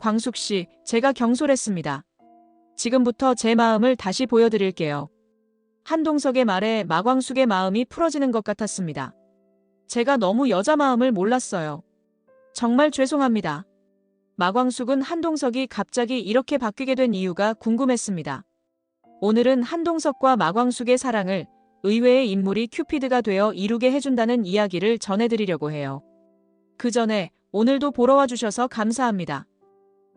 광숙 씨, 제가 경솔했습니다. 지금부터 제 마음을 다시 보여드릴게요. 한동석의 말에 마광숙의 마음이 풀어지는 것 같았습니다. 제가 너무 여자 마음을 몰랐어요. 정말 죄송합니다. 마광숙은 한동석이 갑자기 이렇게 바뀌게 된 이유가 궁금했습니다. 오늘은 한동석과 마광숙의 사랑을 의외의 인물이 큐피드가 되어 이루게 해준다는 이야기를 전해드리려고 해요. 그 전에 오늘도 보러 와주셔서 감사합니다.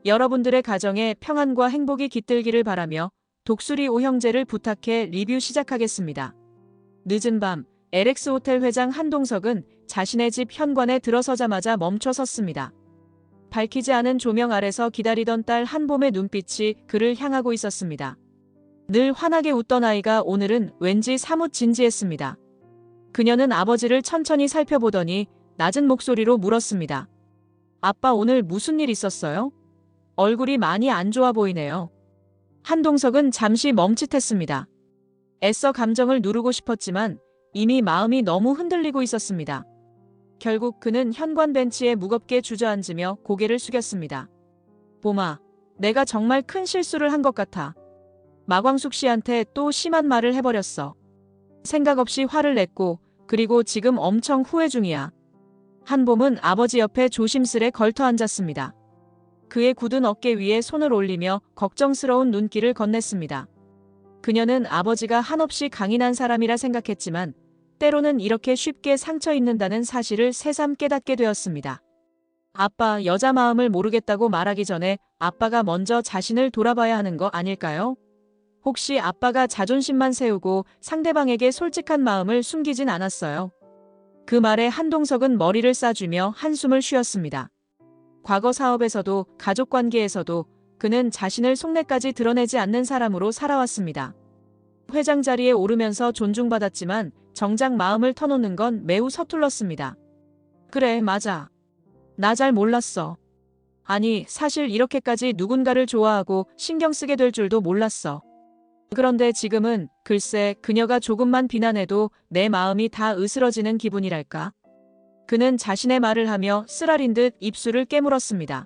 여러분들의 가정에 평안과 행복이 깃들기를 바라며 독수리 오형제를 부탁해 리뷰 시작하겠습니다. 늦은 밤 LX 호텔 회장 한동석은 자신의 집 현관에 들어서자마자 멈춰 섰습니다. 밝히지 않은 조명 아래서 기다리던 딸 한봄의 눈빛이 그를 향하고 있었습니다. 늘 환하게 웃던 아이가 오늘은 왠지 사뭇 진지했습니다. 그녀는 아버지를 천천히 살펴보더니 낮은 목소리로 물었습니다. 아빠 오늘 무슨 일 있었어요? 얼굴이 많이 안 좋아 보이네요. 한동석은 잠시 멈칫했습니다. 애써 감정을 누르고 싶었지만 이미 마음이 너무 흔들리고 있었습니다. 결국 그는 현관 벤치에 무겁게 주저앉으며 고개를 숙였습니다. 봄아, 내가 정말 큰 실수를 한 것 같아. 마광숙 씨한테 또 심한 말을 해버렸어. 생각 없이 화를 냈고 그리고 지금 엄청 후회 중이야. 한봄은 아버지 옆에 조심스레 걸터 앉았습니다. 그의 굳은 어깨 위에 손을 올리며 걱정스러운 눈길을 건넸습니다. 그녀는 아버지가 한없이 강인한 사람이라 생각했지만 때로는 이렇게 쉽게 상처 입는다는 사실을 새삼 깨닫게 되었습니다. 아빠, 여자 마음을 모르겠다고 말하기 전에 아빠가 먼저 자신을 돌아봐야 하는 거 아닐까요? 혹시 아빠가 자존심만 세우고 상대방에게 솔직한 마음을 숨기진 않았어요? 그 말에 한동석은 머리를 싸주며 한숨을 쉬었습니다. 과거 사업에서도 가족 관계에서도 그는 자신을 속내까지 드러내지 않는 사람으로 살아왔습니다. 회장 자리에 오르면서 존중받았지만 정작 마음을 터놓는 건 매우 서툴렀습니다. 그래, 맞아. 나 잘 몰랐어. 아니, 사실 이렇게까지 누군가를 좋아하고 신경 쓰게 될 줄도 몰랐어. 그런데 지금은 글쎄 그녀가 조금만 비난해도 내 마음이 다 으스러지는 기분이랄까. 그는 자신의 말을 하며 쓰라린 듯 입술을 깨물었습니다.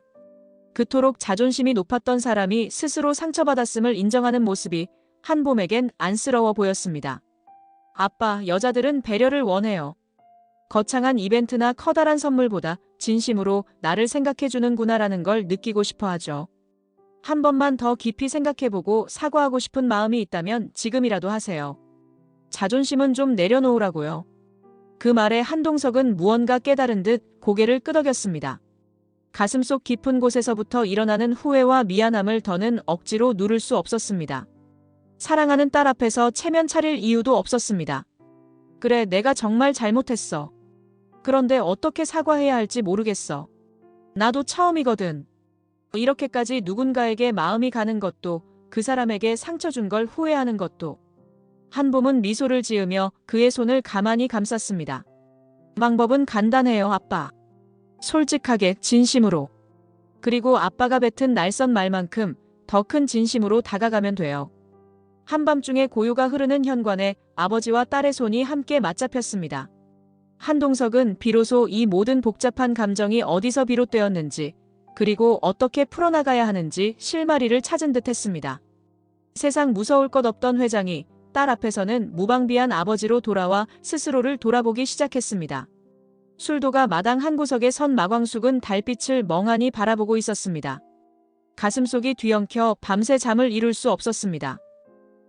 그토록 자존심이 높았던 사람이 스스로 상처받았음을 인정하는 모습이 한봄에겐 안쓰러워 보였습니다. 아빠, 여자들은 배려를 원해요. 거창한 이벤트나 커다란 선물보다 진심으로 나를 생각해주는구나라는 걸 느끼고 싶어 하죠. 한 번만 더 깊이 생각해보고 사과하고 싶은 마음이 있다면 지금이라도 하세요. 자존심은 좀 내려놓으라고요. 그 말에 한동석은 무언가 깨달은 듯 고개를 끄덕였습니다. 가슴속 깊은 곳에서부터 일어나는 후회와 미안함을 더는 억지로 누를 수 없었습니다. 사랑하는 딸 앞에서 체면 차릴 이유도 없었습니다. 그래, 내가 정말 잘못했어. 그런데 어떻게 사과해야 할지 모르겠어. 나도 처음이거든. 이렇게까지 누군가에게 마음이 가는 것도 그 사람에게 상처 준 걸 후회하는 것도. 한봄은 미소를 지으며 그의 손을 가만히 감쌌습니다. 방법은 간단해요, 아빠. 솔직하게, 진심으로. 그리고 아빠가 뱉은 날선 말만큼 더 큰 진심으로 다가가면 돼요. 한밤중에 고요가 흐르는 현관에 아버지와 딸의 손이 함께 맞잡혔습니다. 한동석은 비로소 이 모든 복잡한 감정이 어디서 비롯되었는지 그리고 어떻게 풀어나가야 하는지 실마리를 찾은 듯 했습니다. 세상 무서울 것 없던 회장이 딸 앞에서는 무방비한 아버지로 돌아와 스스로를 돌아보기 시작했습니다. 술도가 마당 한 구석에 선 마광숙은 달빛을 멍하니 바라보고 있었습니다. 가슴속이 뒤엉켜 밤새 잠을 이룰 수 없었습니다.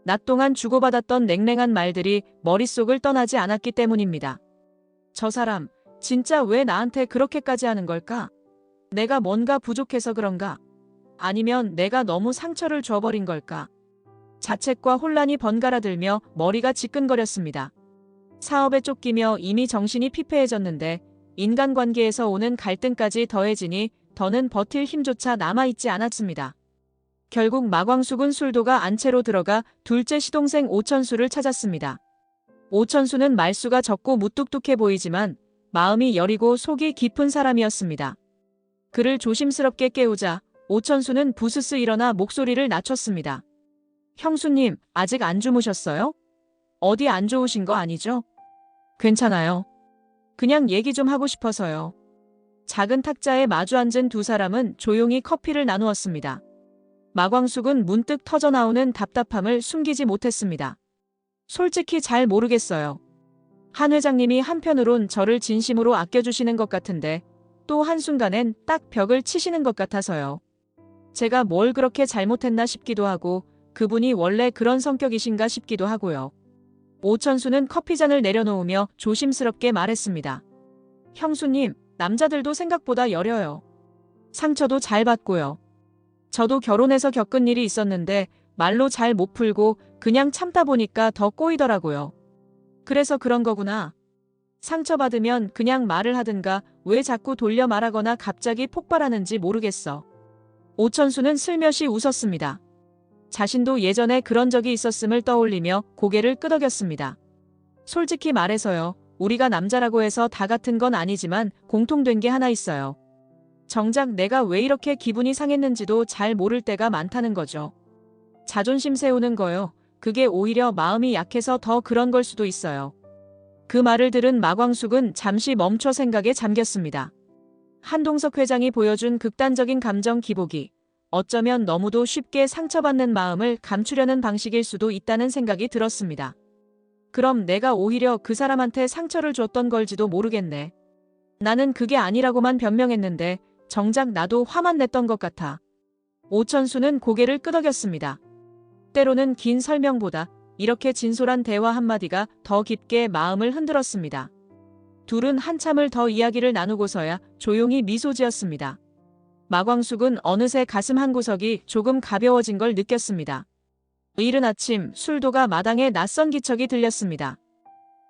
낮 동안 주고받았던 냉랭한 말들이 머릿속을 떠나지 않았기 때문입니다. 저 사람, 진짜 왜 나한테 그렇게까지 하는 걸까? 내가 뭔가 부족해서 그런가? 아니면 내가 너무 상처를 줘버린 걸까? 자책과 혼란이 번갈아 들며 머리가 지끈거렸습니다. 사업에 쫓기며 이미 정신이 피폐해졌는데 인간관계에서 오는 갈등까지 더해지니 더는 버틸 힘조차 남아있지 않았습니다. 결국 마광숙은 술도가 안채로 들어가 둘째 시동생 오천수를 찾았습니다. 오천수는 말수가 적고 무뚝뚝해 보이지만 마음이 여리고 속이 깊은 사람이었습니다. 그를 조심스럽게 깨우자 오천수는 부스스 일어나 목소리를 낮췄습니다. 형수님, 아직 안 주무셨어요? 어디 안 좋으신 거 아니죠? 괜찮아요. 그냥 얘기 좀 하고 싶어서요. 작은 탁자에 마주 앉은 두 사람은 조용히 커피를 나누었습니다. 마광숙은 문득 터져나오는 답답함을 숨기지 못했습니다. 솔직히 잘 모르겠어요. 한 회장님이 한편으론 저를 진심으로 아껴주시는 것 같은데 또 한순간엔 딱 벽을 치시는 것 같아서요. 제가 뭘 그렇게 잘못했나 싶기도 하고 그분이 원래 그런 성격이신가 싶기도 하고요. 오천수는 커피잔을 내려놓으며 조심스럽게 말했습니다. 형수님, 남자들도 생각보다 여려요. 상처도 잘 받고요. 저도 결혼해서 겪은 일이 있었는데 말로 잘 못 풀고 그냥 참다 보니까 더 꼬이더라고요. 그래서 그런 거구나. 상처받으면 그냥 말을 하든가 왜 자꾸 돌려 말하거나 갑자기 폭발하는지 모르겠어. 오천수는 슬며시 웃었습니다. 자신도 예전에 그런 적이 있었음을 떠올리며 고개를 끄덕였습니다. 솔직히 말해서요. 우리가 남자라고 해서 다 같은 건 아니지만 공통된 게 하나 있어요. 정작 내가 왜 이렇게 기분이 상했는지도 잘 모를 때가 많다는 거죠. 자존심 세우는 거요. 그게 오히려 마음이 약해서 더 그런 걸 수도 있어요. 그 말을 들은 마광숙은 잠시 멈춰 생각에 잠겼습니다. 한동석 회장이 보여준 극단적인 감정 기복이 어쩌면 너무도 쉽게 상처받는 마음을 감추려는 방식일 수도 있다는 생각이 들었습니다. 그럼 내가 오히려 그 사람한테 상처를 줬던 걸지도 모르겠네. 나는 그게 아니라고만 변명했는데 정작 나도 화만 냈던 것 같아. 오천수는 고개를 끄덕였습니다. 때로는 긴 설명보다 이렇게 진솔한 대화 한마디가 더 깊게 마음을 흔들었습니다. 둘은 한참을 더 이야기를 나누고서야 조용히 미소 지었습니다. 마광숙은 어느새 가슴 한구석이 조금 가벼워진 걸 느꼈습니다. 이른 아침 술도가 마당에 낯선 기척이 들렸습니다.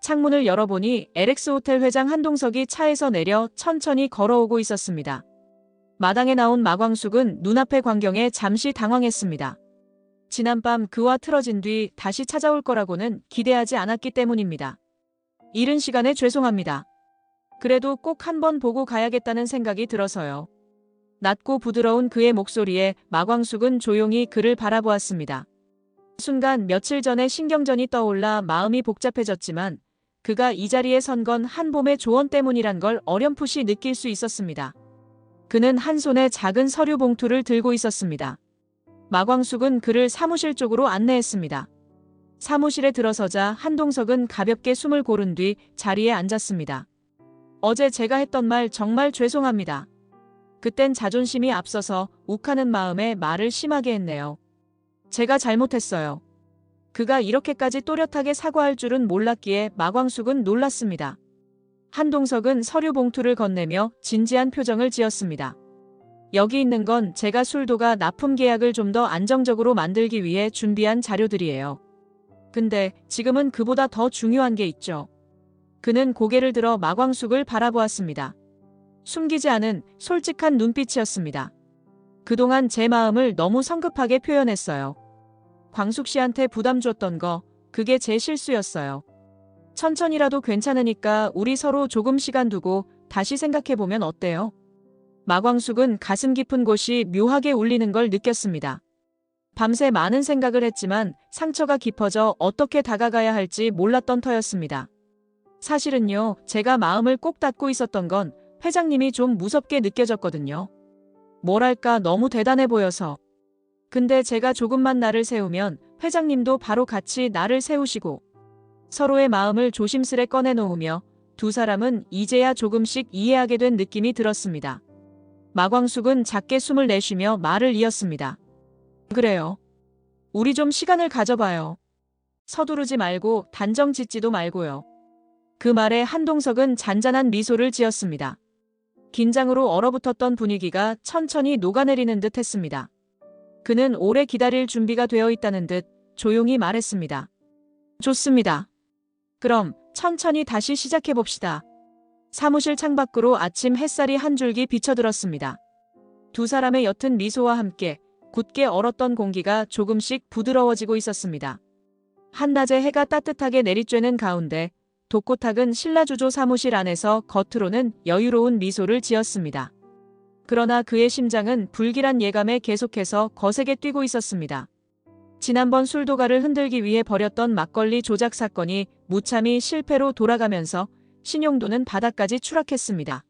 창문을 열어보니 LX 호텔 회장 한동석이 차에서 내려 천천히 걸어오고 있었습니다. 마당에 나온 마광숙은 눈앞의 광경에 잠시 당황했습니다. 지난밤 그와 틀어진 뒤 다시 찾아올 거라고는 기대하지 않았기 때문입니다. 이른 시간에 죄송합니다. 그래도 꼭 한번 보고 가야겠다는 생각이 들어서요. 낮고 부드러운 그의 목소리에 마광숙은 조용히 그를 바라보았습니다. 순간 며칠 전의 신경전이 떠올라 마음이 복잡해졌지만 그가 이 자리에 선 건 한 봄의 조언 때문이란 걸 어렴풋이 느낄 수 있었습니다. 그는 한 손에 작은 서류 봉투를 들고 있었습니다. 마광숙은 그를 사무실 쪽으로 안내했습니다. 사무실에 들어서자 한동석은 가볍게 숨을 고른 뒤 자리에 앉았습니다. 어제 제가 했던 말 정말 죄송합니다. 그땐 자존심이 앞서서 욱하는 마음에 말을 심하게 했네요. 제가 잘못했어요. 그가 이렇게까지 또렷하게 사과할 줄은 몰랐기에 마광숙은 놀랐습니다. 한동석은 서류 봉투를 건네며 진지한 표정을 지었습니다. 여기 있는 건 제가 술도가 납품 계약을 좀 더 안정적으로 만들기 위해 준비한 자료들이에요. 근데 지금은 그보다 더 중요한 게 있죠. 그는 고개를 들어 마광숙을 바라보았습니다. 숨기지 않은 솔직한 눈빛이었습니다. 그동안 제 마음을 너무 성급하게 표현했어요. 광숙 씨한테 부담 줬던 거, 그게 제 실수였어요. 천천히라도 괜찮으니까 우리 서로 조금 시간 두고 다시 생각해보면 어때요? 마광숙은 가슴 깊은 곳이 묘하게 울리는 걸 느꼈습니다. 밤새 많은 생각을 했지만 상처가 깊어져 어떻게 다가가야 할지 몰랐던 터였습니다. 사실은요, 제가 마음을 꼭 닫고 있었던 건 회장님이 좀 무섭게 느껴졌거든요. 뭐랄까 너무 대단해 보여서. 근데 제가 조금만 나를 세우면 회장님도 바로 같이 나를 세우시고 서로의 마음을 조심스레 꺼내놓으며 두 사람은 이제야 조금씩 이해하게 된 느낌이 들었습니다. 마광숙은 작게 숨을 내쉬며 말을 이었습니다. 그래요. 우리 좀 시간을 가져봐요. 서두르지 말고 단정 짓지도 말고요. 그 말에 한동석은 잔잔한 미소를 지었습니다. 긴장으로 얼어붙었던 분위기가 천천히 녹아내리는 듯 했습니다. 그는 오래 기다릴 준비가 되어 있다는 듯 조용히 말했습니다. 좋습니다. 그럼 천천히 다시 시작해봅시다. 사무실 창밖으로 아침 햇살이 한 줄기 비쳐들었습니다. 두 사람의 옅은 미소와 함께 굳게 얼었던 공기가 조금씩 부드러워지고 있었습니다. 한낮에 해가 따뜻하게 내리쬐는 가운데 독고탁은 신라주조 사무실 안에서 겉으로는 여유로운 미소를 지었습니다. 그러나 그의 심장은 불길한 예감에 계속해서 거세게 뛰고 있었습니다. 지난번 술도가를 흔들기 위해 벌였던 막걸리 조작 사건이 무참히 실패로 돌아가면서 신용도는 바닥까지 추락했습니다.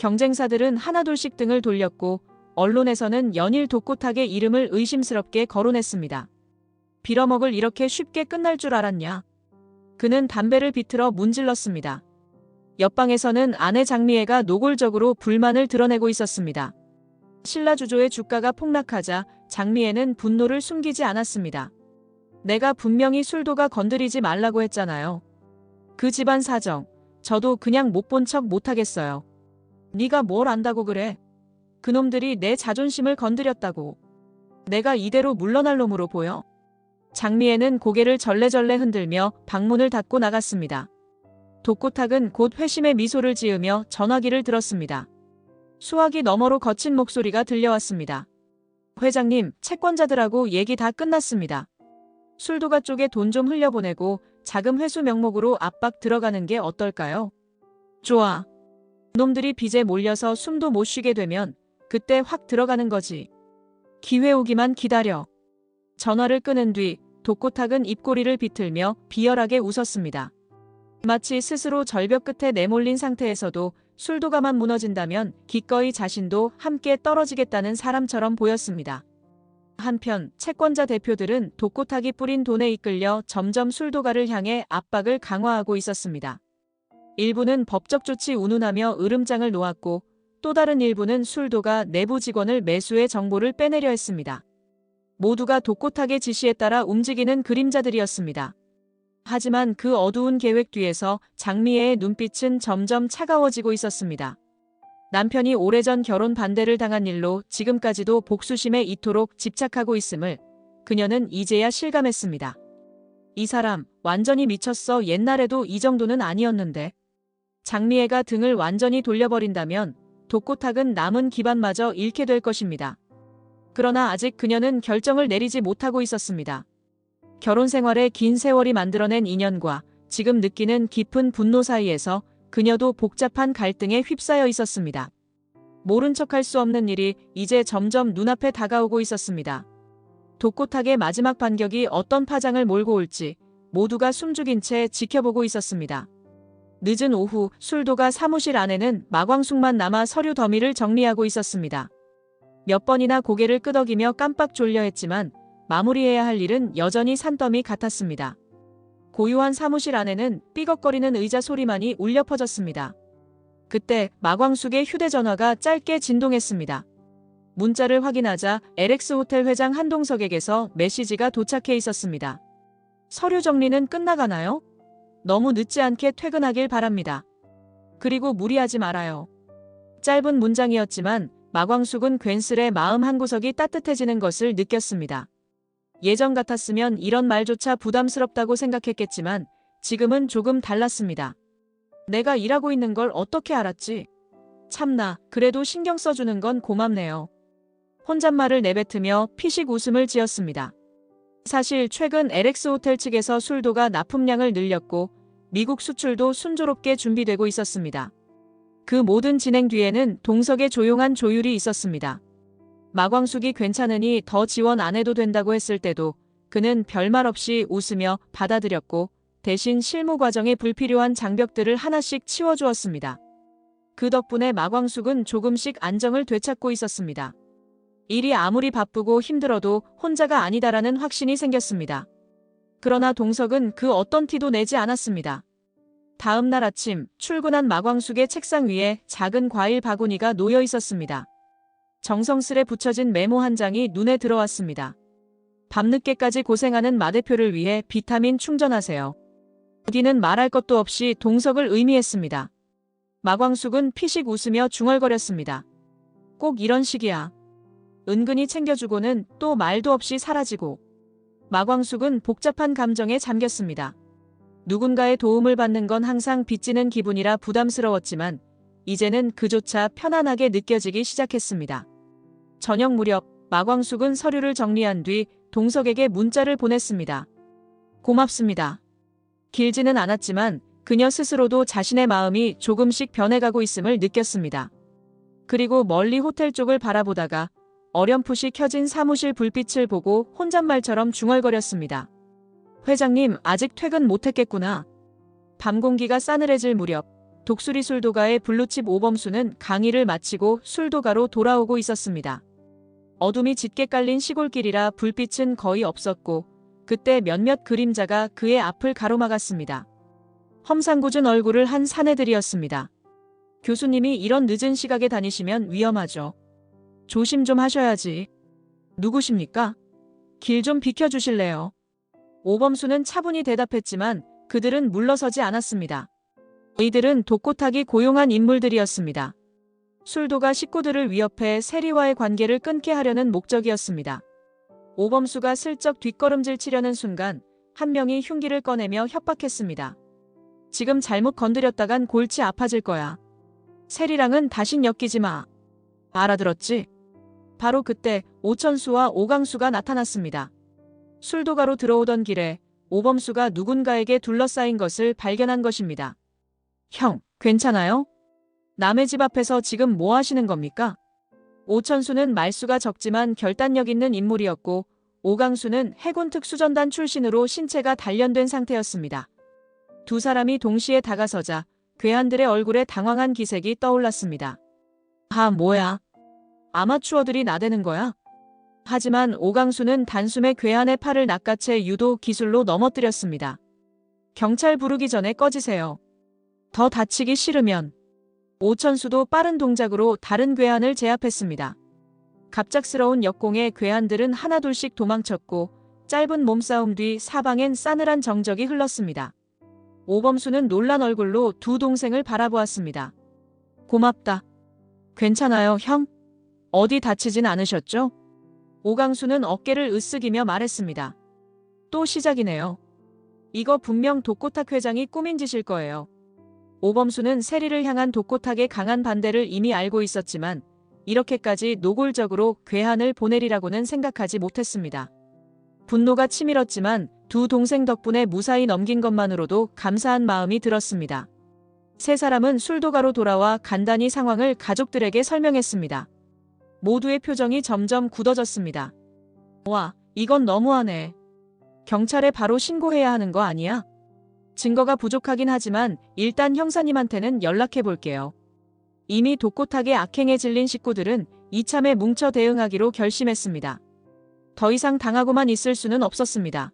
경쟁사들은 하나둘씩 등을 돌렸고 언론에서는 연일 독고탁의 이름을 의심스럽게 거론했습니다. 빌어먹을 이렇게 쉽게 끝날 줄 알았냐. 그는 담배를 비틀어 문질렀습니다. 옆방에서는 아내 장미애가 노골적으로 불만을 드러내고 있었습니다. 신라주조의 주가가 폭락하자 장미애는 분노를 숨기지 않았습니다. 내가 분명히 술도가 건드리지 말라고 했잖아요. 그 집안 사정, 저도 그냥 못 본 척 못하겠어요. 네가 뭘 안다고 그래? 그놈들이 내 자존심을 건드렸다고. 내가 이대로 물러날 놈으로 보여? 장미애는 고개를 절레절레 흔들며 방문을 닫고 나갔습니다. 독고탁은 곧 회심의 미소를 지으며 전화기를 들었습니다. 수화기 너머로 거친 목소리가 들려왔습니다. 회장님, 채권자들하고 얘기 다 끝났습니다. 술도가 쪽에 돈 좀 흘려보내고 자금 회수 명목으로 압박 들어가는 게 어떨까요? 좋아. 놈들이 빚에 몰려서 숨도 못 쉬게 되면 그때 확 들어가는 거지. 기회 오기만 기다려. 전화를 끊은 뒤 독고탁은 입꼬리를 비틀며 비열하게 웃었습니다. 마치 스스로 절벽 끝에 내몰린 상태에서도 술도가만 무너진다면 기꺼이 자신도 함께 떨어지겠다는 사람처럼 보였습니다. 한편 채권자 대표들은 독고탁이 뿌린 돈에 이끌려 점점 술도가를 향해 압박을 강화하고 있었습니다. 일부는 법적 조치 운운하며 으름장을 놓았고 또 다른 일부는 술도가 내부 직원을 매수해 정보를 빼내려 했습니다. 모두가 독고탁의 지시에 따라 움직이는 그림자들이었습니다. 하지만 그 어두운 계획 뒤에서 장미애의 눈빛은 점점 차가워지고 있었습니다. 남편이 오래전 결혼 반대를 당한 일로 지금까지도 복수심에 이토록 집착하고 있음을 그녀는 이제야 실감했습니다. 이 사람 완전히 미쳤어. 옛날에도 이 정도는 아니었는데. 장미애가 등을 완전히 돌려버린다면 독고탁은 남은 기반마저 잃게 될 것입니다. 그러나 아직 그녀는 결정을 내리지 못하고 있었습니다. 결혼 생활에 긴 세월이 만들어낸 인연과 지금 느끼는 깊은 분노 사이에서 그녀도 복잡한 갈등에 휩싸여 있었습니다. 모른 척할 수 없는 일이 이제 점점 눈앞에 다가오고 있었습니다. 독고탁의 마지막 반격이 어떤 파장을 몰고 올지 모두가 숨죽인 채 지켜보고 있었습니다. 늦은 오후 술도가 사무실 안에는 마광숙만 남아 서류 더미를 정리하고 있었습니다. 몇 번이나 고개를 끄덕이며 깜빡 졸려 했지만 마무리해야 할 일은 여전히 산더미 같았습니다. 고요한 사무실 안에는 삐걱거리는 의자 소리만이 울려 퍼졌습니다. 그때 마광숙의 휴대전화가 짧게 진동했습니다. 문자를 확인하자 LX호텔 회장 한동석에게서 메시지가 도착해 있었습니다. 서류 정리는 끝나가나요? 너무 늦지 않게 퇴근하길 바랍니다. 그리고 무리하지 말아요. 짧은 문장이었지만 마광숙은 괜스레 마음 한구석이 따뜻해지는 것을 느꼈습니다. 예전 같았으면 이런 말조차 부담스럽다고 생각했겠지만 지금은 조금 달랐습니다. 내가 일하고 있는 걸 어떻게 알았지? 참나, 그래도 신경 써주는 건 고맙네요. 혼잣말을 내뱉으며 피식 웃음을 지었습니다. 사실 최근 LX호텔 측에서 술도가 납품량을 늘렸고 미국 수출도 순조롭게 준비되고 있었습니다. 그 모든 진행 뒤에는 동석의 조용한 조율이 있었습니다. 마광숙이 괜찮으니 더 지원 안 해도 된다고 했을 때도 그는 별말 없이 웃으며 받아들였고 대신 실무 과정에 불필요한 장벽들을 하나씩 치워주었습니다. 그 덕분에 마광숙은 조금씩 안정을 되찾고 있었습니다. 일이 아무리 바쁘고 힘들어도 혼자가 아니다라는 확신이 생겼습니다. 그러나 동석은 그 어떤 티도 내지 않았습니다. 다음 날 아침 출근한 마광숙의 책상 위에 작은 과일 바구니가 놓여 있었습니다. 정성스레 붙여진 메모 한 장이 눈에 들어왔습니다. 밤늦게까지 고생하는 마 대표를 위해 비타민 충전하세요. 어디는 말할 것도 없이 동석을 의미했습니다. 마광숙은 피식 웃으며 중얼거렸습니다. 꼭 이런 식이야. 은근히 챙겨주고는 또 말도 없이 사라지고. 마광숙은 복잡한 감정에 잠겼습니다. 누군가의 도움을 받는 건 항상 빚지는 기분이라 부담스러웠지만 이제는 그조차 편안하게 느껴지기 시작했습니다. 저녁 무렵 마광숙은 서류를 정리한 뒤 동석에게 문자를 보냈습니다. 고맙습니다. 길지는 않았지만 그녀 스스로도 자신의 마음이 조금씩 변해가고 있음을 느꼈습니다. 그리고 멀리 호텔 쪽을 바라보다가 어렴풋이 켜진 사무실 불빛을 보고 혼잣말처럼 중얼거렸습니다. 회장님, 아직 퇴근 못했겠구나. 밤 공기가 싸늘해질 무렵 독수리 술도가의 블루칩 오범수는 강의를 마치고 술도가로 돌아오고 있었습니다. 어둠이 짙게 깔린 시골길이라 불빛은 거의 없었고 그때 몇몇 그림자가 그의 앞을 가로막았습니다. 험상궂은 얼굴을 한 사내들이었습니다. 교수님이 이런 늦은 시각에 다니시면 위험하죠. 조심 좀 하셔야지. 누구십니까? 길 좀 비켜주실래요? 오범수는 차분히 대답했지만 그들은 물러서지 않았습니다. 이들은 독고탁이 고용한 인물들이었습니다. 술도가 식구들을 위협해 세리와의 관계를 끊게 하려는 목적이었습니다. 오범수가 슬쩍 뒷걸음질 치려는 순간 한 명이 흉기를 꺼내며 협박했습니다. 지금 잘못 건드렸다간 골치 아파질 거야. 세리랑은 다신 엮이지 마. 알아들었지? 바로 그때 오천수와 오강수가 나타났습니다. 술도가로 들어오던 길에 오범수가 누군가에게 둘러싸인 것을 발견한 것입니다. 형, 괜찮아요? 남의 집 앞에서 지금 뭐 하시는 겁니까? 오천수는 말수가 적지만 결단력 있는 인물이었고 오강수는 해군 특수전단 출신으로 신체가 단련된 상태였습니다. 두 사람이 동시에 다가서자 괴한들의 얼굴에 당황한 기색이 떠올랐습니다. 아, 뭐야? 아마추어들이 나대는 거야? 하지만 오강수는 단숨에 괴한의 팔을 낚아채 유도 기술로 넘어뜨렸습니다. 경찰 부르기 전에 꺼지세요. 더 다치기 싫으면. 오천수도 빠른 동작으로 다른 괴한을 제압했습니다. 갑작스러운 역공에 괴한들은 하나둘씩 도망쳤고 짧은 몸싸움 뒤 사방엔 싸늘한 정적이 흘렀습니다. 오범수는 놀란 얼굴로 두 동생을 바라보았습니다. 고맙다. 괜찮아요, 형? 어디 다치진 않으셨죠? 오강수는 어깨를 으쓱이며 말했습니다. 또 시작이네요. 이거 분명 독고탁 회장이 꾸민 짓일 거예요. 오범수는 세리를 향한 독고탁의 강한 반대를 이미 알고 있었지만 이렇게까지 노골적으로 괴한을 보내리라고는 생각하지 못했습니다. 분노가 치밀었지만 두 동생 덕분에 무사히 넘긴 것만으로도 감사한 마음이 들었습니다. 세 사람은 술도가로 돌아와 간단히 상황을 가족들에게 설명했습니다. 모두의 표정이 점점 굳어졌습니다. 와, 이건 너무하네. 경찰에 바로 신고해야 하는 거 아니야? 증거가 부족하긴 하지만 일단 형사님한테는 연락해 볼게요. 이미 독고탁의 악행에 질린 식구들은 이참에 뭉쳐 대응하기로 결심했습니다. 더 이상 당하고만 있을 수는 없었습니다.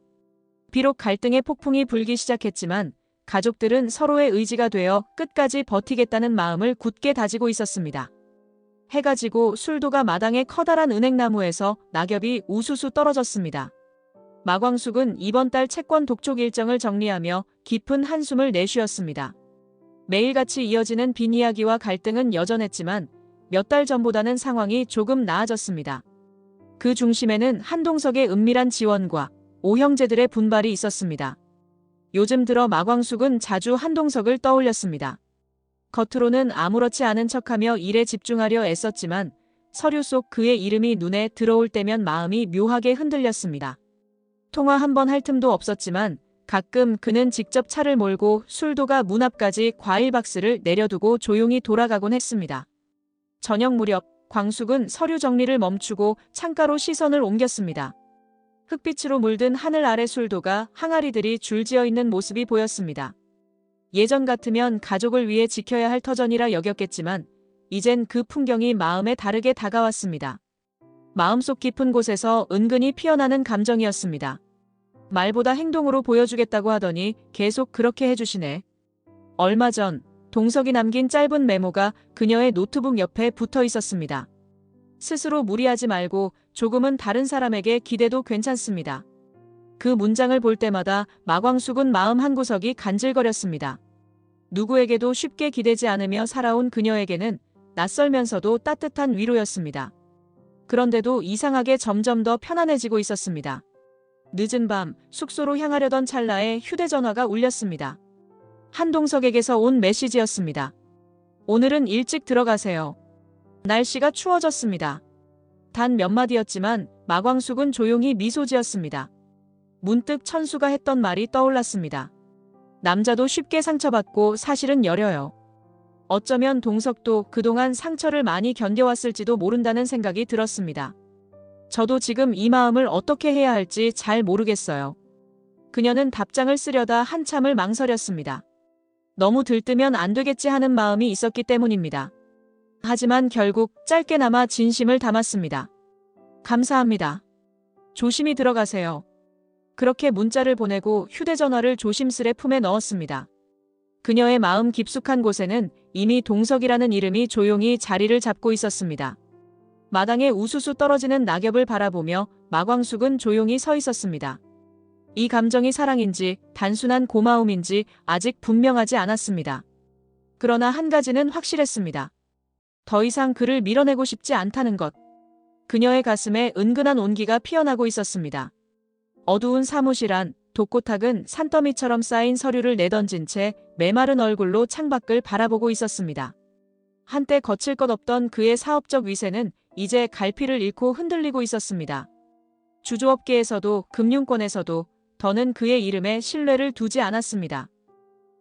비록 갈등의 폭풍이 불기 시작했지만 가족들은 서로의 의지가 되어 끝까지 버티겠다는 마음을 굳게 다지고 있었습니다. 해가 지고 술도가 마당의 커다란 은행나무에서 낙엽이 우수수 떨어졌습니다. 마광숙은 이번 달 채권 독촉 일정을 정리하며 깊은 한숨을 내쉬었습니다. 매일같이 이어지는 빈이야기와 갈등은 여전했지만 몇 달 전보다는 상황이 조금 나아졌습니다. 그 중심에는 한동석의 은밀한 지원과 오형제들의 분발이 있었습니다. 요즘 들어 마광숙은 자주 한동석을 떠올렸습니다. 겉으로는 아무렇지 않은 척하며 일에 집중하려 애썼지만 서류 속 그의 이름이 눈에 들어올 때면 마음이 묘하게 흔들렸습니다. 통화 한 번 할 틈도 없었지만 가끔 그는 직접 차를 몰고 술도가 문 앞까지 과일 박스를 내려두고 조용히 돌아가곤 했습니다. 저녁 무렵 광숙은 서류 정리를 멈추고 창가로 시선을 옮겼습니다. 흙빛으로 물든 하늘 아래 술도가 항아리들이 줄지어 있는 모습이 보였습니다. 예전 같으면 가족을 위해 지켜야 할 터전이라 여겼겠지만 이젠 그 풍경이 마음에 다르게 다가왔습니다. 마음속 깊은 곳에서 은근히 피어나는 감정이었습니다. 말보다 행동으로 보여주겠다고 하더니 계속 그렇게 해주시네. 얼마 전 동석이 남긴 짧은 메모가 그녀의 노트북 옆에 붙어 있었습니다. 스스로 무리하지 말고 조금은 다른 사람에게 기대도 괜찮습니다. 그 문장을 볼 때마다 마광숙은 마음 한구석이 간질거렸습니다. 누구에게도 쉽게 기대지 않으며 살아온 그녀에게는 낯설면서도 따뜻한 위로였습니다. 그런데도 이상하게 점점 더 편안해지고 있었습니다. 늦은 밤 숙소로 향하려던 찰나에 휴대전화가 울렸습니다. 한동석에게서 온 메시지였습니다. 오늘은 일찍 들어가세요. 날씨가 추워졌습니다. 단 몇 마디였지만 마광숙은 조용히 미소 지었습니다. 문득 천수가 했던 말이 떠올랐습니다. 남자도 쉽게 상처받고 사실은 여려요. 어쩌면 동석도 그동안 상처를 많이 견뎌왔을지도 모른다는 생각이 들었습니다. 저도 지금 이 마음을 어떻게 해야 할지 잘 모르겠어요. 그녀는 답장을 쓰려다 한참을 망설였습니다. 너무 들뜨면 안 되겠지 하는 마음이 있었기 때문입니다. 하지만 결국 짧게나마 진심을 담았습니다. 감사합니다. 조심히 들어가세요. 그렇게 문자를 보내고 휴대전화를 조심스레 품에 넣었습니다. 그녀의 마음 깊숙한 곳에는 이미 동석이라는 이름이 조용히 자리를 잡고 있었습니다. 마당에 우수수 떨어지는 낙엽을 바라보며 마광숙은 조용히 서 있었습니다. 이 감정이 사랑인지 단순한 고마움인지 아직 분명하지 않았습니다. 그러나 한 가지는 확실했습니다. 더 이상 그를 밀어내고 싶지 않다는 것. 그녀의 가슴에 은근한 온기가 피어나고 있었습니다. 어두운 사무실 안, 독고탁은 산더미처럼 쌓인 서류를 내던진 채 메마른 얼굴로 창밖을 바라보고 있었습니다. 한때 거칠 것 없던 그의 사업적 위세는 이제 갈피를 잃고 흔들리고 있었습니다. 주조업계에서도 금융권에서도 더는 그의 이름에 신뢰를 두지 않았습니다.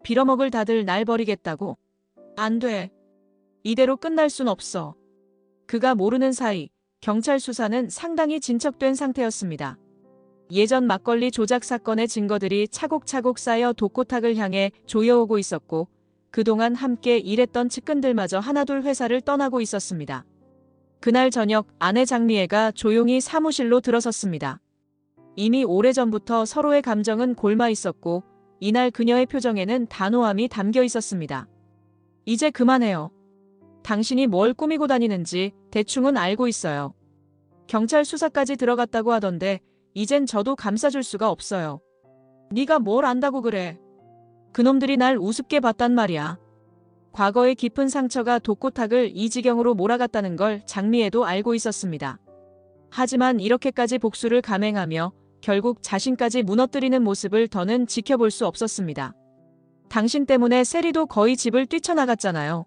빌어먹을 다들 날 버리겠다고? 안 돼. 이대로 끝날 순 없어. 그가 모르는 사이 경찰 수사는 상당히 진척된 상태였습니다. 예전 막걸리 조작 사건의 증거들이 차곡차곡 쌓여 독고탁을 향해 조여오고 있었고 그동안 함께 일했던 측근들마저 하나둘 회사를 떠나고 있었습니다. 그날 저녁 아내 장미애가 조용히 사무실로 들어섰습니다. 이미 오래전부터 서로의 감정은 골마 있었고 이날 그녀의 표정에는 단호함이 담겨 있었습니다. 이제 그만해요. 당신이 뭘 꾸미고 다니는지 대충은 알고 있어요. 경찰 수사까지 들어갔다고 하던데 이젠 저도 감싸줄 수가 없어요. 네가 뭘 안다고 그래. 그놈들이 날 우습게 봤단 말이야. 과거의 깊은 상처가 독고탁을 이 지경으로 몰아갔다는 걸 장미애도 알고 있었습니다. 하지만 이렇게까지 복수를 감행하며 결국 자신까지 무너뜨리는 모습을 더는 지켜볼 수 없었습니다. 당신 때문에 세리도 거의 집을 뛰쳐나갔잖아요.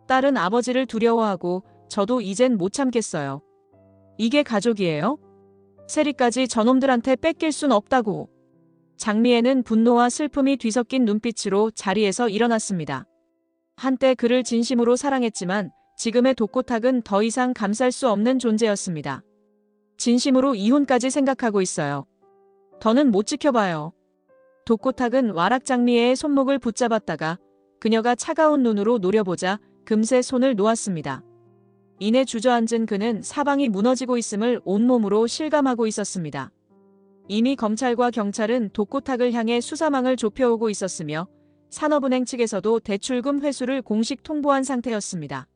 딸은 아버지를 두려워하고 저도 이젠 못 참겠어요. 이게 가족이에요? 세리까지 저놈들한테 뺏길 순 없다고. 장미애는 분노와 슬픔이 뒤섞인 눈빛으로 자리에서 일어났습니다. 한때 그를 진심으로 사랑했지만 지금의 독고탁은 더 이상 감쌀 수 없는 존재였습니다. 진심으로 이혼까지 생각하고 있어요. 더는 못 지켜봐요. 독고탁은 와락 장미애의 손목을 붙잡았다가 그녀가 차가운 눈으로 노려보자 금세 손을 놓았습니다. 이내 주저앉은 그는 사방이 무너지고 있음을 온몸으로 실감하고 있었습니다. 이미 검찰과 경찰은 독고탁을 향해 수사망을 좁혀오고 있었으며 산업은행 측에서도 대출금 회수를 공식 통보한 상태였습니다.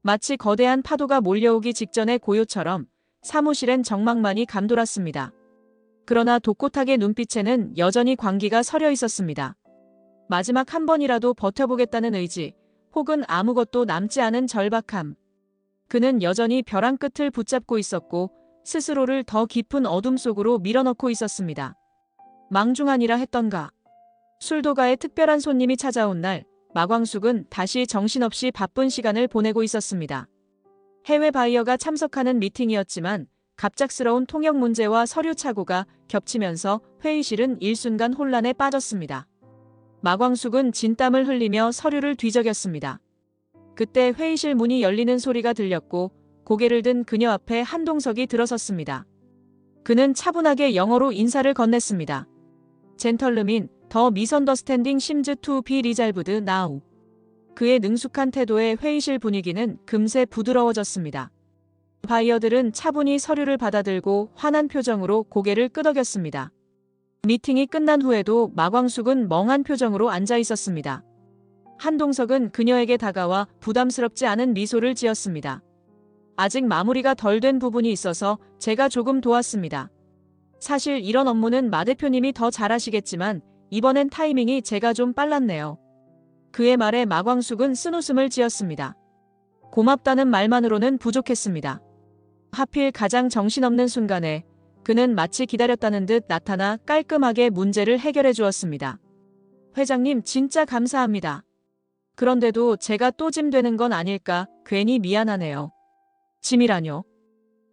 마치 거대한 파도가 몰려오기 직전의 고요처럼 사무실엔 정막만이 감돌았습니다. 그러나 독고탁의 눈빛에는 여전히 광기가 서려 있었습니다. 마지막 한 번이라도 버텨보겠다는 의지, 혹은 아무것도 남지 않은 절박함. 그는 여전히 벼랑 끝을 붙잡고 있었고 스스로를 더 깊은 어둠 속으로 밀어넣고 있었습니다. 망중하니라 했던가. 술도가에 특별한 손님이 찾아온 날 마광숙은 다시 정신없이 바쁜 시간을 보내고 있었습니다. 해외 바이어가 참석하는 미팅이었지만 갑작스러운 통역 문제와 서류 착오가 겹치면서 회의실은 일순간 혼란에 빠졌습니다. 마광숙은 진땀을 흘리며 서류를 뒤적였습니다. 그때 회의실 문이 열리는 소리가 들렸고 고개를 든 그녀 앞에 한동석이 들어섰습니다. 그는 차분하게 영어로 인사를 건넸습니다. 젠털르민, 더 미선더스탠딩 심즈 투 비 리잘브드 나우. 그의 능숙한 태도에 회의실 분위기는 금세 부드러워졌습니다. 바이어들은 차분히 서류를 받아들고 환한 표정으로 고개를 끄덕였습니다. 미팅이 끝난 후에도 마광숙은 멍한 표정으로 앉아 있었습니다. 한동석은 그녀에게 다가와 부담스럽지 않은 미소를 지었습니다. 아직 마무리가 덜 된 부분이 있어서 제가 조금 도왔습니다. 사실 이런 업무는 마 대표님이 더 잘하시겠지만 이번엔 타이밍이 제가 좀 빨랐네요. 그의 말에 마광숙은 쓴웃음을 지었습니다. 고맙다는 말만으로는 부족했습니다. 하필 가장 정신없는 순간에 그는 마치 기다렸다는 듯 나타나 깔끔하게 문제를 해결해 주었습니다. 회장님 진짜 감사합니다. 그런데도 제가 또 짐 되는 건 아닐까 괜히 미안하네요. 짐이라뇨.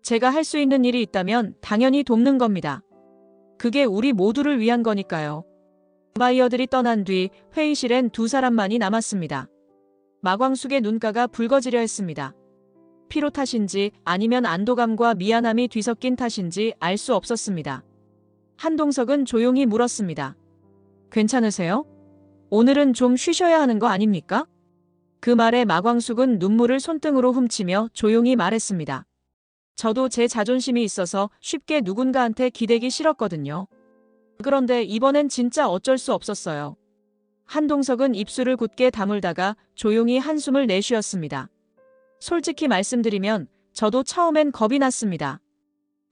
제가 할 수 있는 일이 있다면 당연히 돕는 겁니다. 그게 우리 모두를 위한 거니까요. 바이어들이 떠난 뒤 회의실엔 두 사람만이 남았습니다. 마광숙의 눈가가 붉어지려 했습니다. 피로 탓인지 아니면 안도감과 미안함이 뒤섞인 탓인지 알 수 없었습니다. 한동석은 조용히 물었습니다. 괜찮으세요? 오늘은 좀 쉬셔야 하는 거 아닙니까? 그 말에 마광숙은 눈물을 손등으로 훔치며 조용히 말했습니다. 저도 제 자존심이 있어서 쉽게 누군가한테 기대기 싫었거든요. 그런데 이번엔 진짜 어쩔 수 없었어요. 한동석은 입술을 굳게 다물다가 조용히 한숨을 내쉬었습니다. 솔직히 말씀드리면 저도 처음엔 겁이 났습니다.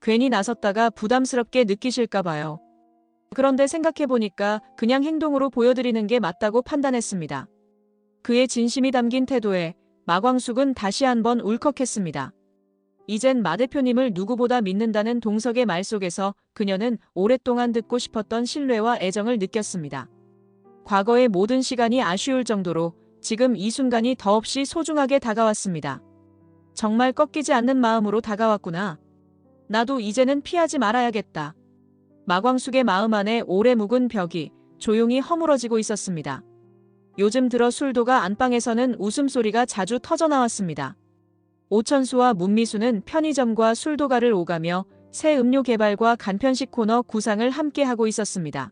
괜히 나섰다가 부담스럽게 느끼실까 봐요. 그런데 생각해보니까 그냥 행동으로 보여드리는 게 맞다고 판단했습니다. 그의 진심이 담긴 태도에 마광숙은 다시 한번 울컥했습니다. 이젠 마 대표님을 누구보다 믿는다는 동석의 말 속에서 그녀는 오랫동안 듣고 싶었던 신뢰와 애정을 느꼈습니다. 과거의 모든 시간이 아쉬울 정도로 지금 이 순간이 더없이 소중하게 다가왔습니다. 정말 꺾이지 않는 마음으로 다가왔구나. 나도 이제는 피하지 말아야겠다. 마광숙의 마음 안에 오래 묵은 벽이 조용히 허물어지고 있었습니다. 요즘 들어 술도가 안방에서는 웃음소리가 자주 터져나왔습니다. 오천수와 문미수는 편의점과 술도가를 오가며 새 음료 개발과 간편식 코너 구상을 함께하고 있었습니다.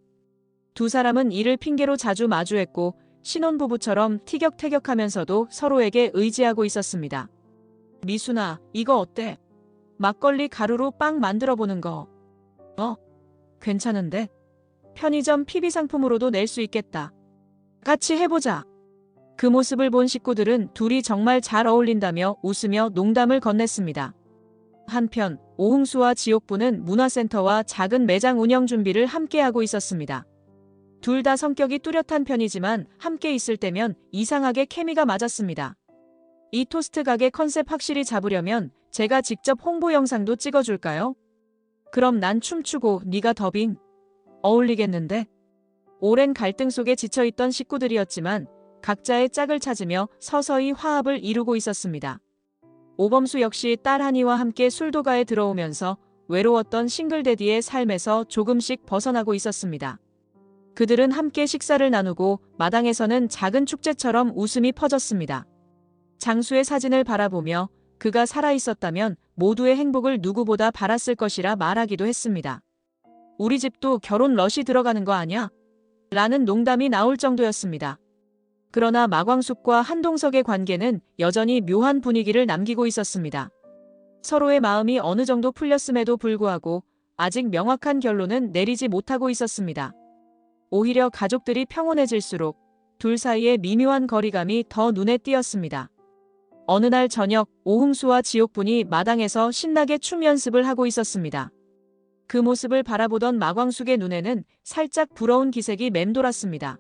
두 사람은 이를 핑계로 자주 마주했고 신혼부부처럼 티격태격하면서도 서로에게 의지하고 있었습니다. 미순아, 이거 어때? 막걸리 가루로 빵 만들어보는 거. 괜찮은데? 편의점 PB 상품으로도 낼 수 있겠다. 같이 해보자. 그 모습을 본 식구들은 둘이 정말 잘 어울린다며 웃으며 농담을 건넸습니다. 한편 오흥수와 지옥부는 문화센터와 작은 매장 운영 준비를 함께하고 있었습니다. 둘 다 성격이 뚜렷한 편이지만 함께 있을 때면 이상하게 케미가 맞았습니다. 이 토스트 가게 컨셉 확실히 잡으려면 제가 직접 홍보 영상도 찍어줄까요? 그럼 난 춤추고 네가 더빙. 어울리겠는데? 오랜 갈등 속에 지쳐있던 식구들이었지만 각자의 짝을 찾으며 서서히 화합을 이루고 있었습니다. 오범수 역시 딸 한이와 함께 술도가에 들어오면서 외로웠던 싱글데디의 삶에서 조금씩 벗어나고 있었습니다. 그들은 함께 식사를 나누고 마당에서는 작은 축제처럼 웃음이 퍼졌습니다. 장수의 사진을 바라보며 그가 살아있었다면 모두의 행복을 누구보다 바랐을 것이라 말하기도 했습니다. 우리 집도 결혼 러시 들어가는 거 아냐? 라는 농담이 나올 정도였습니다. 그러나 마광숙과 한동석의 관계는 여전히 묘한 분위기를 남기고 있었습니다. 서로의 마음이 어느 정도 풀렸음에도 불구하고 아직 명확한 결론은 내리지 못하고 있었습니다. 오히려 가족들이 평온해질수록 둘 사이의 미묘한 거리감이 더 눈에 띄었습니다. 어느 날 저녁 오흥수와 지옥분이 마당에서 신나게 춤 연습을 하고 있었습니다. 그 모습을 바라보던 마광숙의 눈에는 살짝 부러운 기색이 맴돌았습니다.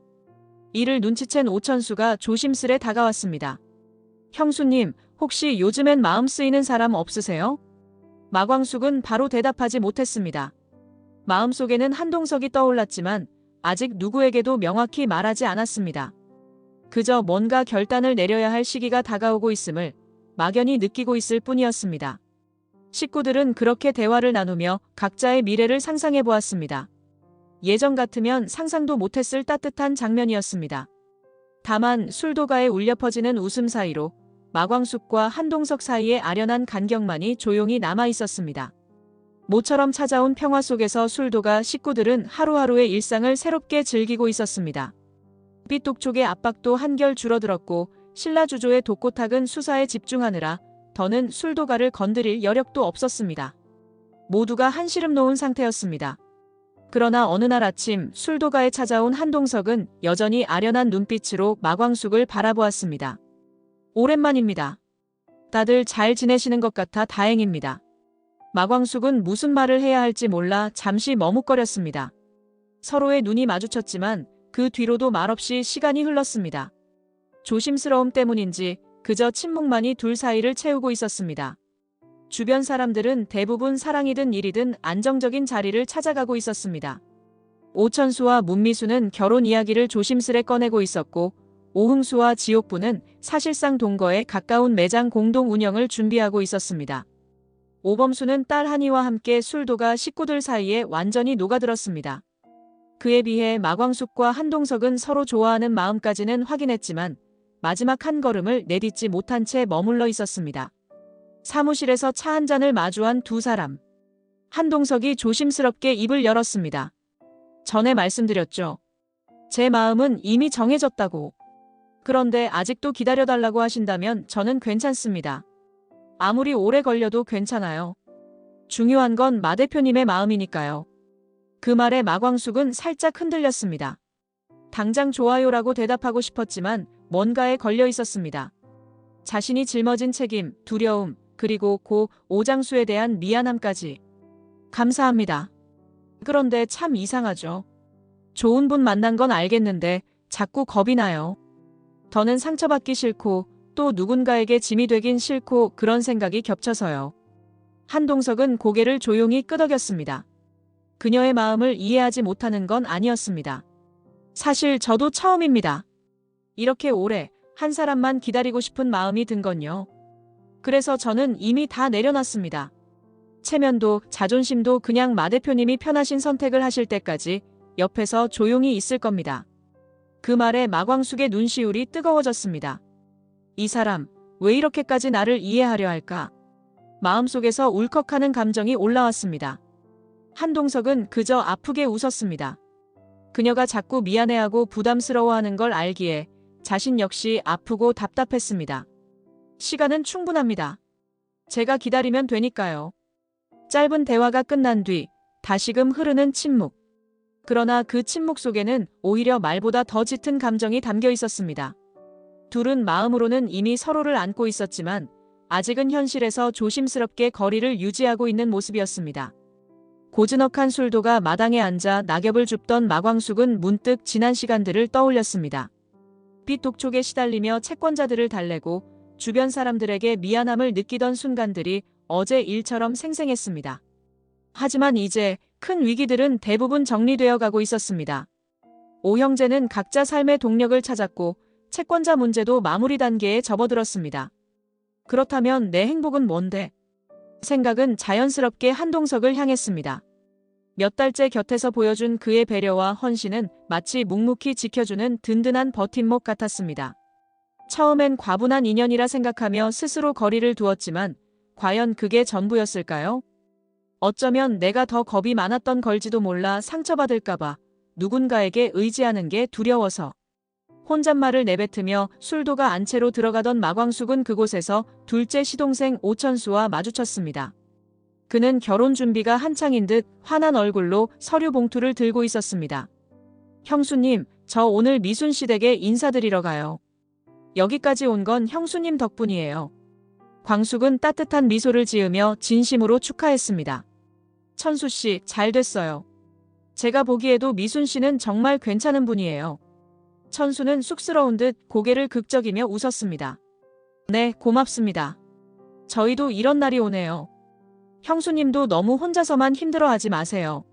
이를 눈치챈 오천수가 조심스레 다가왔습니다. 형수님, 혹시 요즘엔 마음 쓰이는 사람 없으세요? 마광숙은 바로 대답하지 못했습니다. 마음속에는 한동석이 떠올랐지만 아직 누구에게도 명확히 말하지 않았습니다. 그저 뭔가 결단을 내려야 할 시기가 다가오고 있음을 막연히 느끼고 있을 뿐이었습니다. 식구들은 그렇게 대화를 나누며 각자의 미래를 상상해 보았습니다. 예전 같으면 상상도 못했을 따뜻한 장면이었습니다. 다만 술도가에 울려 퍼지는 웃음 사이로 마광숙과 한동석 사이의 아련한 간격만이 조용히 남아 있었습니다. 모처럼 찾아온 평화 속에서 술도가 식구들은 하루하루의 일상을 새롭게 즐기고 있었습니다. 삐똑촉의 압박도 한결 줄어들었고 신라주조의 독고탁은 수사에 집중하느라 더는 술도가를 건드릴 여력도 없었습니다. 모두가 한시름 놓은 상태였습니다. 그러나 어느 날 아침 술도가에 찾아온 한동석은 여전히 아련한 눈빛으로 마광숙을 바라보았습니다. 오랜만입니다. 다들 잘 지내시는 것 같아 다행입니다. 마광숙은 무슨 말을 해야 할지 몰라 잠시 머뭇거렸습니다. 서로의 눈이 마주쳤지만 그 뒤로도 말없이 시간이 흘렀습니다. 조심스러움 때문인지 그저 침묵만이 둘 사이를 채우고 있었습니다. 주변 사람들은 대부분 사랑이든 일이든 안정적인 자리를 찾아가고 있었습니다. 오천수와 문미수는 결혼 이야기를 조심스레 꺼내고 있었고 오흥수와 지옥부는 사실상 동거에 가까운 매장 공동 운영을 준비하고 있었습니다. 오범수는 딸 한이와 함께 술도가 식구들 사이에 완전히 녹아들었습니다. 그에 비해 마광숙과 한동석은 서로 좋아하는 마음까지는 확인했지만 마지막 한 걸음을 내딛지 못한 채 머물러 있었습니다. 사무실에서 차 한 잔을 마주한 두 사람. 한동석이 조심스럽게 입을 열었습니다. 전에 말씀드렸죠. 제 마음은 이미 정해졌다고. 그런데 아직도 기다려달라고 하신다면 저는 괜찮습니다. 아무리 오래 걸려도 괜찮아요. 중요한 건 마 대표님의 마음이니까요. 그 말에 마광숙은 살짝 흔들렸습니다. 당장 좋아요라고 대답하고 싶었지만 뭔가에 걸려 있었습니다. 자신이 짊어진 책임, 두려움, 그리고 고 오장수에 대한 미안함까지. 감사합니다. 그런데 참 이상하죠. 좋은 분 만난 건 알겠는데 자꾸 겁이 나요. 더는 상처받기 싫고 또 누군가에게 짐이 되긴 싫고 그런 생각이 겹쳐서요. 한동석은 고개를 조용히 끄덕였습니다. 그녀의 마음을 이해하지 못하는 건 아니었습니다. 사실 저도 처음입니다. 이렇게 오래 한 사람만 기다리고 싶은 마음이 든 건요. 그래서 저는 이미 다 내려놨습니다. 체면도 자존심도 그냥 마 대표님이 편하신 선택을 하실 때까지 옆에서 조용히 있을 겁니다. 그 말에 마광숙의 눈시울이 뜨거워졌습니다. 이 사람, 왜 이렇게까지 나를 이해하려 할까? 마음속에서 울컥하는 감정이 올라왔습니다. 한동석은 그저 아프게 웃었습니다. 그녀가 자꾸 미안해하고 부담스러워하는 걸 알기에 자신 역시 아프고 답답했습니다. 시간은 충분합니다. 제가 기다리면 되니까요. 짧은 대화가 끝난 뒤 다시금 흐르는 침묵. 그러나 그 침묵 속에는 오히려 말보다 더 짙은 감정이 담겨 있었습니다. 둘은 마음으로는 이미 서로를 안고 있었지만 아직은 현실에서 조심스럽게 거리를 유지하고 있는 모습이었습니다. 고즈넉한 술도가 마당에 앉아 낙엽을 줍던 마광숙은 문득 지난 시간들을 떠올렸습니다. 빛 독촉에 시달리며 채권자들을 달래고 주변 사람들에게 미안함을 느끼던 순간들이 어제 일처럼 생생했습니다. 하지만 이제 큰 위기들은 대부분 정리되어 가고 있었습니다. 오 형제는 각자 삶의 동력을 찾았고 채권자 문제도 마무리 단계에 접어들었습니다. 그렇다면 내 행복은 뭔데? 생각은 자연스럽게 한동석을 향했습니다. 몇 달째 곁에서 보여준 그의 배려와 헌신은 마치 묵묵히 지켜주는 든든한 버팀목 같았습니다. 처음엔 과분한 인연이라 생각하며 스스로 거리를 두었지만 과연 그게 전부였을까요? 어쩌면 내가 더 겁이 많았던 걸지도 몰라. 상처받을까봐 누군가에게 의지하는 게 두려워서. 혼잣말을 내뱉으며 술도가 안채로 들어가던 마광숙은 그곳에서 둘째 시동생 오천수와 마주쳤습니다. 그는 결혼 준비가 한창인 듯 환한 얼굴로 서류 봉투를 들고 있었습니다. 형수님, 저 오늘 미순 씨 댁에 인사드리러 가요. 여기까지 온 건 형수님 덕분이에요. 광숙은 따뜻한 미소를 지으며 진심으로 축하했습니다. 천수 씨, 잘 됐어요. 제가 보기에도 미순 씨는 정말 괜찮은 분이에요. 천수는 쑥스러운 듯 고개를 극적이며 웃었습니다. 네, 고맙습니다. 저희도 이런 날이 오네요. 형수님도 너무 혼자서만 힘들어하지 마세요.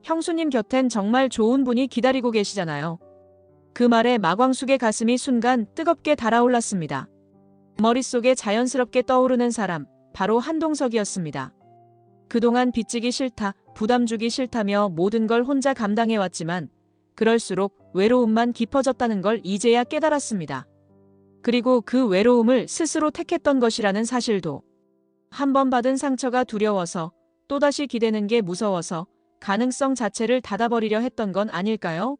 형수님 곁엔 정말 좋은 분이 기다리고 계시잖아요. 그 말에 마광숙의 가슴이 순간 뜨겁게 달아올랐습니다. 머릿속에 자연스럽게 떠오르는 사람, 바로 한동석이었습니다. 그동안 빚지기 싫다, 부담 주기 싫다며 모든 걸 혼자 감당해왔지만 그럴수록 외로움만 깊어졌다는 걸 이제야 깨달았습니다. 그리고 그 외로움을 스스로 택했던 것이라는 사실도. 한 번 받은 상처가 두려워서, 또다시 기대는 게 무서워서 가능성 자체를 닫아버리려 했던 건 아닐까요?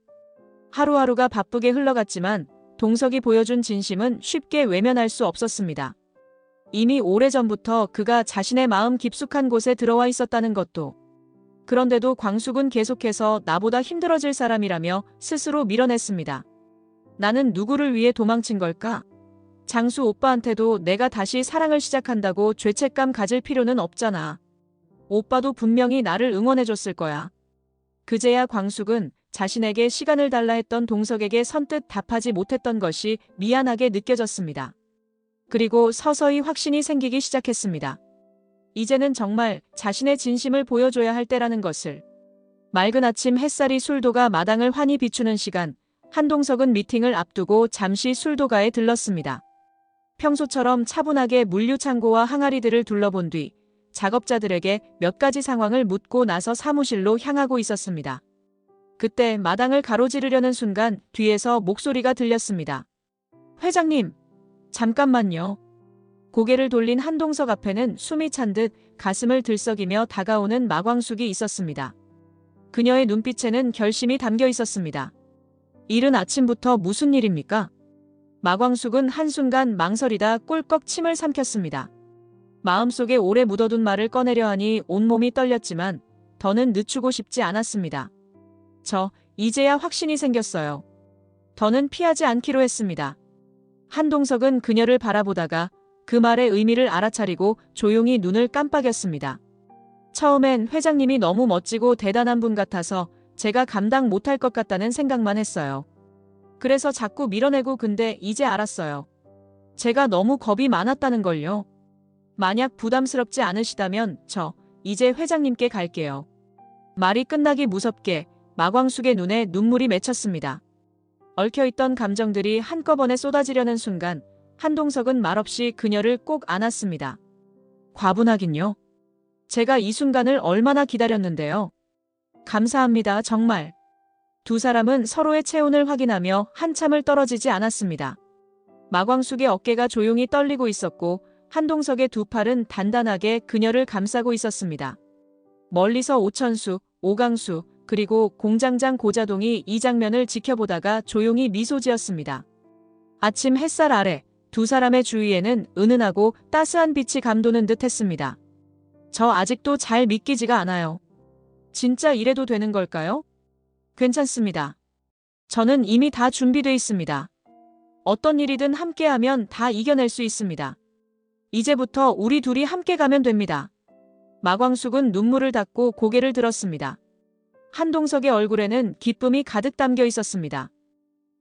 하루하루가 바쁘게 흘러갔지만 동석이 보여준 진심은 쉽게 외면할 수 없었습니다. 이미 오래전부터 그가 자신의 마음 깊숙한 곳에 들어와 있었다는 것도. 그런데도 광숙은 계속해서 나보다 힘들어질 사람이라며 스스로 밀어냈습니다. 나는 누구를 위해 도망친 걸까? 장수 오빠한테도 내가 다시 사랑을 시작한다고 죄책감 가질 필요는 없잖아. 오빠도 분명히 나를 응원해줬을 거야. 그제야 광숙은 자신에게 시간을 달라 했던 동석에게 선뜻 답하지 못했던 것이 미안하게 느껴졌습니다. 그리고 서서히 확신이 생기기 시작했습니다. 이제는 정말 자신의 진심을 보여줘야 할 때라는 것을. 맑은 아침 햇살이 술도가 마당을 환히 비추는 시간, 한동석은 미팅을 앞두고 잠시 술도가에 들렀습니다. 평소처럼 차분하게 물류창고와 항아리들을 둘러본 뒤 작업자들에게 몇 가지 상황을 묻고 나서 사무실로 향하고 있었습니다. 그때 마당을 가로지르려는 순간 뒤에서 목소리가 들렸습니다. 회장님, 잠깐만요. 고개를 돌린 한동석 앞에는 숨이 찬 듯 가슴을 들썩이며 다가오는 마광숙이 있었습니다. 그녀의 눈빛에는 결심이 담겨 있었습니다. 이른 아침부터 무슨 일입니까? 마광숙은 한순간 망설이다 꿀꺽 침을 삼켰습니다. 마음속에 오래 묻어둔 말을 꺼내려 하니 온몸이 떨렸지만 더는 늦추고 싶지 않았습니다. 이제야 확신이 생겼어요. 더는 피하지 않기로 했습니다. 한동석은 그녀를 바라보다가 그 말의 의미를 알아차리고 조용히 눈을 깜빡였습니다. 처음엔 회장님이 너무 멋지고 대단한 분 같아서 제가 감당 못할 것 같다는 생각만 했어요. 그래서 자꾸 밀어내고 근데 이제 알았어요. 제가 너무 겁이 많았다는 걸요. 만약 부담스럽지 않으시다면 이제 회장님께 갈게요. 말이 끝나기 무섭게 마광숙의 눈에 눈물이 맺혔습니다. 얽혀있던 감정들이 한꺼번에 쏟아지려는 순간 한동석은 말없이 그녀를 꼭 안았습니다. 과분하긴요. 제가 이 순간을 얼마나 기다렸는데요. 감사합니다, 정말. 두 사람은 서로의 체온을 확인하며 한참을 떨어지지 않았습니다. 마광숙의 어깨가 조용히 떨리고 있었고 한동석의 두 팔은 단단하게 그녀를 감싸고 있었습니다. 멀리서 오천수, 오강수, 그리고 공장장 고자동이 이 장면을 지켜보다가 조용히 미소 지었습니다. 아침 햇살 아래 두 사람의 주위에는 은은하고 따스한 빛이 감도는 듯 했습니다. 저 아직도 잘 믿기지가 않아요. 진짜 이래도 되는 걸까요? 괜찮습니다. 저는 이미 다 준비돼 있습니다. 어떤 일이든 함께하면 다 이겨낼 수 있습니다. 이제부터 우리 둘이 함께 가면 됩니다. 마광숙은 눈물을 닦고 고개를 들었습니다. 한동석의 얼굴에는 기쁨이 가득 담겨 있었습니다.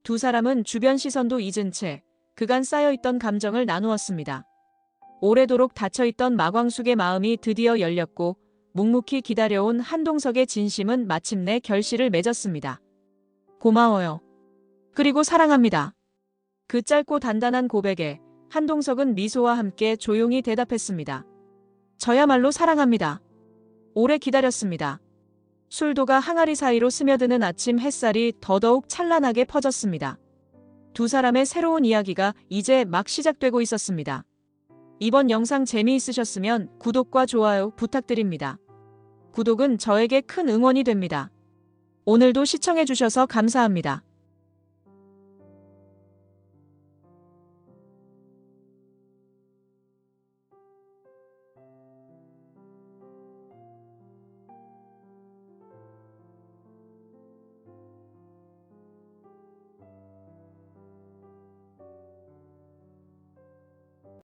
두 사람은 주변 시선도 잊은 채 그간 쌓여있던 감정을 나누었습니다. 오래도록 닫혀있던 마광숙의 마음이 드디어 열렸고 묵묵히 기다려온 한동석의 진심은 마침내 결실을 맺었습니다. 고마워요. 그리고 사랑합니다. 그 짧고 단단한 고백에 한동석은 미소와 함께 조용히 대답했습니다. 저야말로 사랑합니다. 오래 기다렸습니다. 술도가 항아리 사이로 스며드는 아침 햇살이 더더욱 찬란하게 퍼졌습니다. 두 사람의 새로운 이야기가 이제 막 시작되고 있었습니다. 이번 영상 재미있으셨으면 구독과 좋아요 부탁드립니다. 구독은 저에게 큰 응원이 됩니다. 오늘도 시청해주셔서 감사합니다.